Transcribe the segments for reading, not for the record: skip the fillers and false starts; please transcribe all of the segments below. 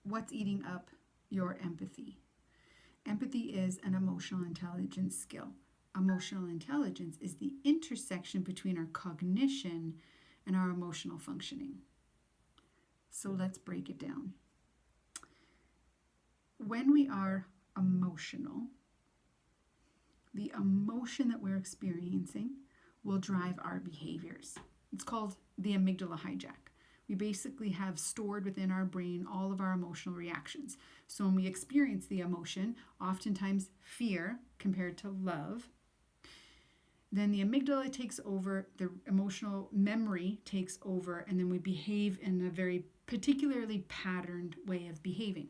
what's eating up your empathy? Empathy is an emotional intelligence skill. Emotional intelligence is the intersection between our cognition and our emotional functioning. So let's break it down. When we are emotional, the emotion that we're experiencing will drive our behaviors. It's called the amygdala hijack. We basically have stored within our brain all of our emotional reactions. So when we experience the emotion, oftentimes fear compared to love, then the amygdala takes over, the emotional memory takes over, and then we behave in a very particularly patterned way of behaving.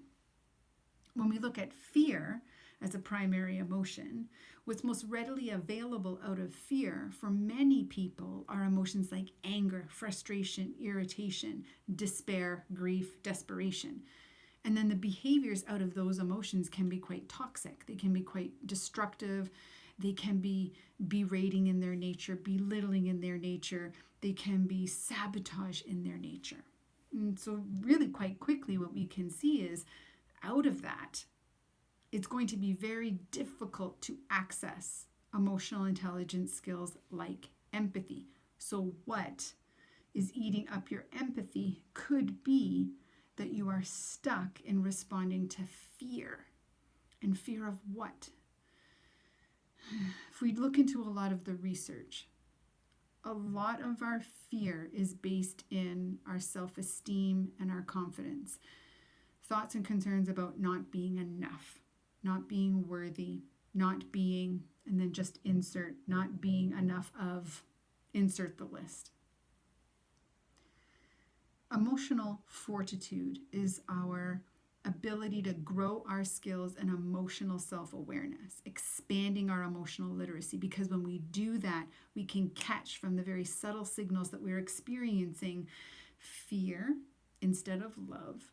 When we look at fear as a primary emotion, what's most readily available out of fear for many people are emotions like anger, frustration, irritation, despair, grief, desperation. And then the behaviors out of those emotions can be quite toxic. They can be quite destructive. They can be berating in their nature, belittling in their nature. They can be sabotage in their nature. And so really quite quickly what we can see is out of that, it's going to be very difficult to access emotional intelligence skills like empathy. So what is eating up your empathy could be that you are stuck in responding to fear. And fear of what? If we look into a lot of the research, a lot of our fear is based in our self-esteem and our confidence. Thoughts and concerns about not being enough, not being worthy, not being, and then just insert, not being enough of, insert the list. Emotional fortitude is our ability to grow our skills and emotional self-awareness, expanding our emotional literacy, because when we do that, we can catch from the very subtle signals that we're experiencing fear instead of love.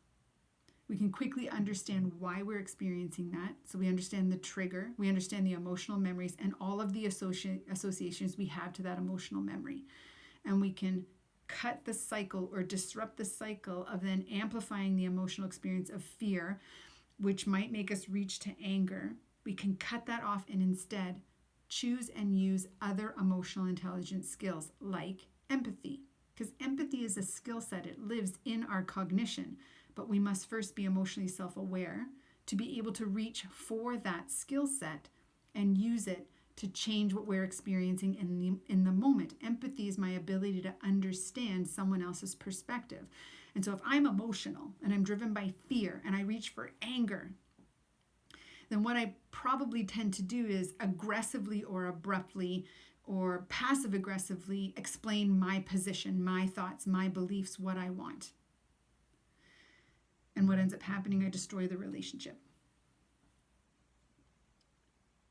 We can quickly understand why we're experiencing that. So we understand the trigger, we understand the emotional memories and all of the associations we have to that emotional memory. And we can cut the cycle or disrupt the cycle of then amplifying the emotional experience of fear, which might make us reach to anger. We can cut that off and instead choose and use other emotional intelligence skills like empathy. Because empathy is a skill set, it lives in our cognition. But we must first be emotionally self-aware to be able to reach for that skill set and use it to change what we're experiencing in the moment. Empathy is my ability to understand someone else's perspective. And so if I'm emotional and I'm driven by fear and I reach for anger, then what I probably tend to do is aggressively or abruptly or passive-aggressively explain my position, my thoughts, my beliefs, what I want. And what ends up happening, I destroy the relationship.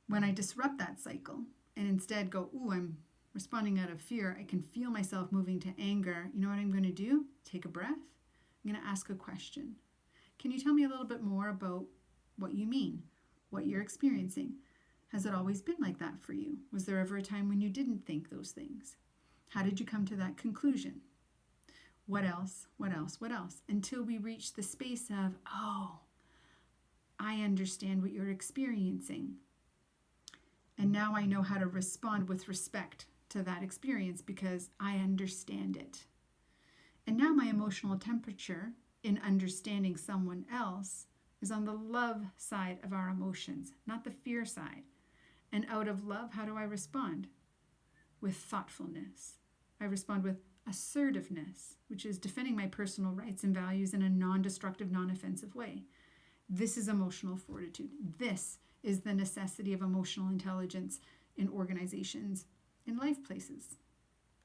When I disrupt that cycle and instead go, ooh, I'm responding out of fear, I can feel myself moving to anger. You know what I'm going to do? Take a breath. I'm going to ask a question. Can you tell me a little bit more about what you mean, what you're experiencing? Has it always been like that for you? Was there ever a time when you didn't think those things? How did you come to that conclusion? What else? What else? What else? Until we reach the space of, oh, I understand what you're experiencing. And now I know how to respond with respect to that experience because I understand it. And now my emotional temperature in understanding someone else is on the love side of our emotions, not the fear side. And out of love, how do I respond? With thoughtfulness. I respond with assertiveness, which is defending my personal rights and values in a non-destructive, non-offensive way. This is emotional fortitude. This is the necessity of emotional intelligence in organizations, in life places.